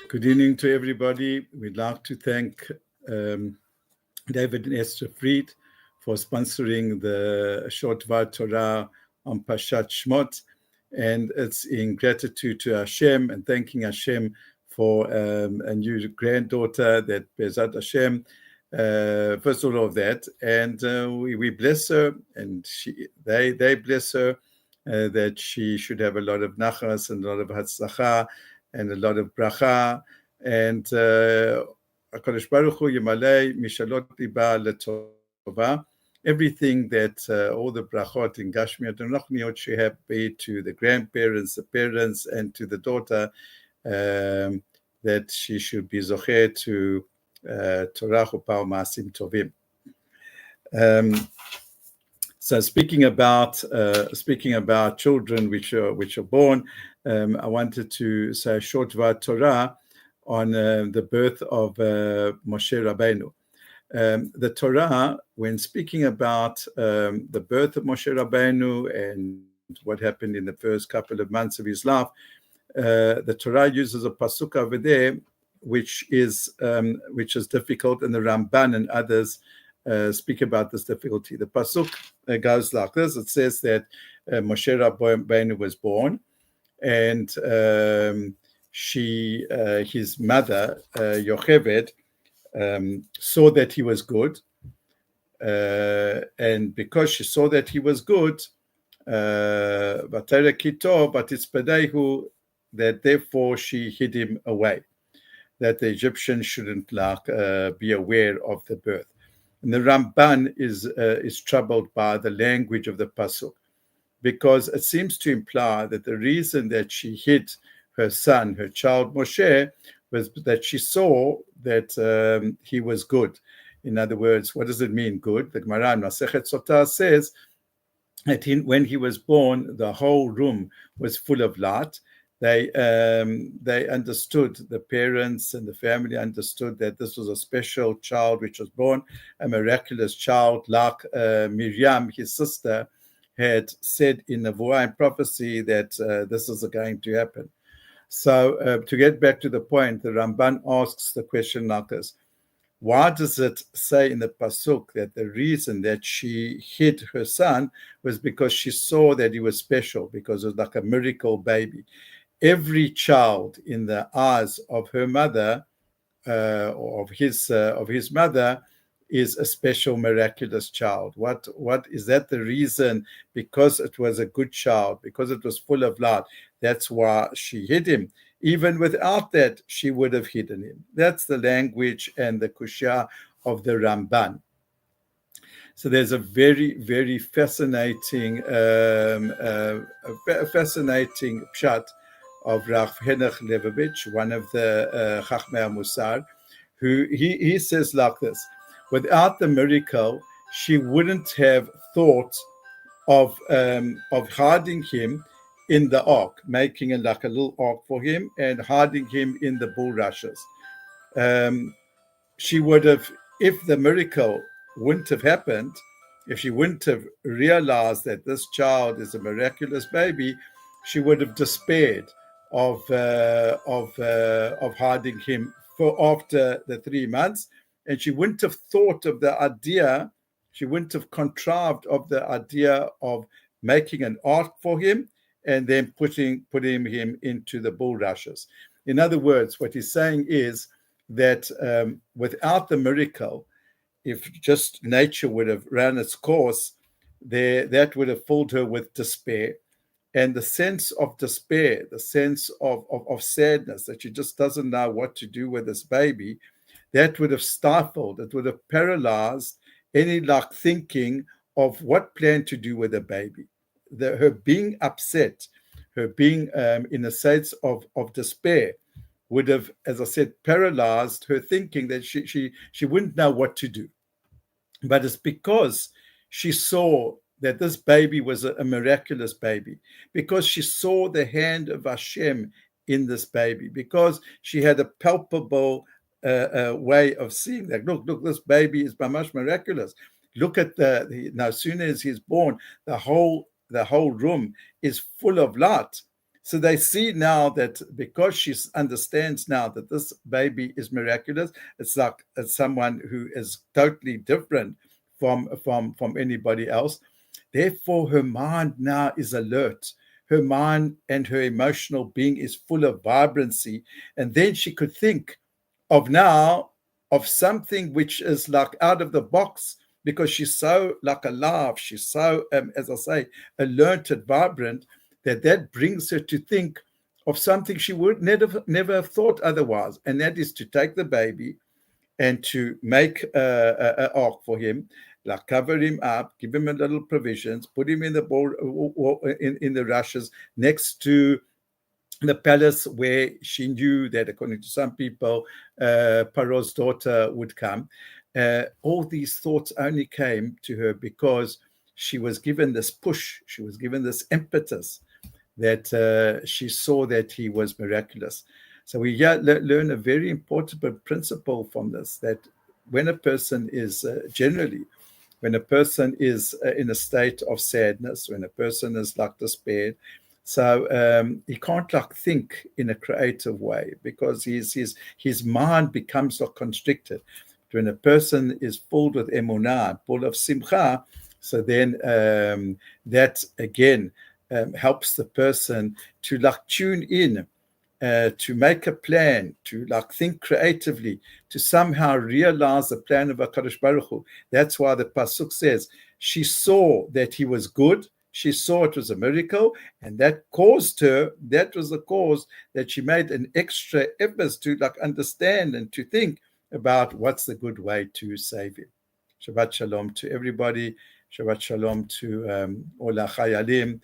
Good evening to everybody. We'd like to thank David and Esther Fried for sponsoring the Short Dvar Torah on Parshat Shemot. And it's in gratitude to Hashem and thanking Hashem for a new granddaughter that Bezat Hashem. First of all, that. And we bless her, and they bless her that she should have a lot of nachas and a lot of hatzlacha and a lot of bracha, and HaKadosh Baruch Hu Yimalei Mishalot Liba Letova. Everything that all the brachot in Gashmiot and Nochniot she have be to the grandparents, the parents, and to the daughter, that she should be zocher to Torah Chuppah Maasim Tovim. So speaking about children which are born, I wanted to say a short Dvar Torah on the birth of Moshe Rabbeinu. The Torah, when speaking about the birth of Moshe Rabbeinu and what happened in the first couple of months of his life, the Torah uses a pasuk over there, which is difficult, and the Ramban and others speak about this difficulty. The pasuk goes like this: it says that Moshe Rabbeinu was born, and his mother Yocheved saw that he was good, and because she saw that he was good, that therefore she hid him away, that the Egyptians shouldn't be aware of the birth. And the Ramban is troubled by the language of the pasuk, because it seems to imply that the reason that she hid her son, her child Moshe, was that she saw that he was good. In other words, what does it mean, good? The Gemara in Masechet Sotah says that when he was born, the whole room was full of light. They understood, the parents and the family understood that this was a special child which was born, a miraculous child, like Miriam, his sister, had said in Nevuah and prophecy that this is going to happen. So to get back to the point, the Ramban asks the question like this: why does it say in the pasuk that the reason that she hid her son was because she saw that he was special, because it was like a miracle baby? Every child in the eyes of her mother, or of his mother, is a special, miraculous child. What is that? The reason? Because it was a good child, because it was full of light. That's why she hid him. Even without that, she would have hidden him. That's the language and the kushya of the Ramban. So there's a very, very fascinating pshat of Rav Henoch Levovich, one of the Chachmei Musar, who he says like this: without the miracle, she wouldn't have thought of hiding him in the ark, making a little ark for him and hiding him in the bulrushes. She would have, if the miracle wouldn't have happened, if she wouldn't have realized that this child is a miraculous baby, she would have despaired of hiding him for after the 3 months, and she wouldn't have thought of the idea, she wouldn't have contrived of the idea of making an ark for him and then putting him into the bulrushes. In other words, what he's saying is that without the miracle, if just nature would have run its course, that would have filled her with despair. And the sense of despair, the sense of sadness, that she just doesn't know what to do with this baby, that would have stifled, it would have paralyzed any thinking of what plan to do with the baby. Her being upset, her being in a state of despair would have, as I said, paralyzed her thinking, that she wouldn't know what to do. But it's because she saw that this baby was a miraculous baby, because she saw the hand of Hashem in this baby, because she had a palpable way of seeing that. Look, this baby is mamash miraculous. Look at now, as soon as he's born, the whole room is full of light. So they see now that because she understands now that this baby is miraculous, it's like someone who is totally different from anybody else. Therefore, her mind now is alert. Her mind and her emotional being is full of vibrancy. And then she could think of something which is like out of the box, because she's so like alive. She's so, as I say, alert and vibrant, that brings her to think of something she would never have thought otherwise. And that is to take the baby and to make an ark for him, like cover him up, give him a little provisions, put him in the rushes next to the palace, where she knew that, according to some people, Paro's daughter would come. All these thoughts only came to her because she was given this push, she was given this impetus, that she saw that he was miraculous. So we learn a very important principle from this, that when a person is when a person is in a state of sadness, when a person is like despaired, so he can't like think in a creative way, because his mind becomes like constricted. When a person is filled with emunah, full of simcha, so then that again helps the person to like tune in, to make a plan, to like think creatively, to somehow realize the plan of HaKadosh Baruch Hu. That's why the Pasuk says, she saw that he was good, she saw it was a miracle, and that was the cause that she made an extra effort to like understand and to think about what's the good way to save him. Shabbat Shalom to everybody. Shabbat Shalom to all the Chayalim,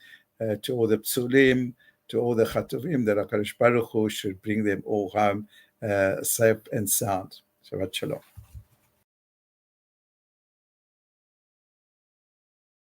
to all the Psulim, to all the Chatuvim, that HaKadosh Baruch Hu should bring them all home safe and sound. Shabbat Shalom.